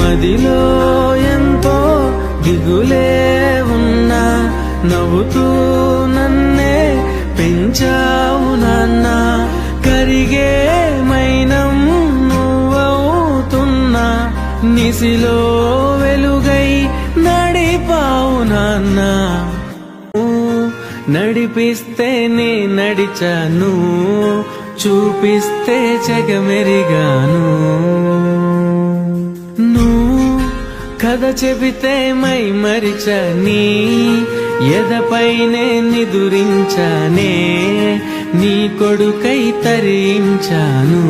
మదిలో ఎంతో దిగులే ఉన్నా నవ్వుతూ నన్నే పెంచావు నాన్న. కరిగే మైనం నువ్వవుతున్నా నిసిలో వెలుగై నడిపావు నాన్న. నడిపిస్తే నే నడిచాను, చూపిస్తే జగమెరిగాను. నువ్వు కథ చెబితే మై మరిచని ఎదపైనే నిదురించానే, నీ కొడుకై తరించాను.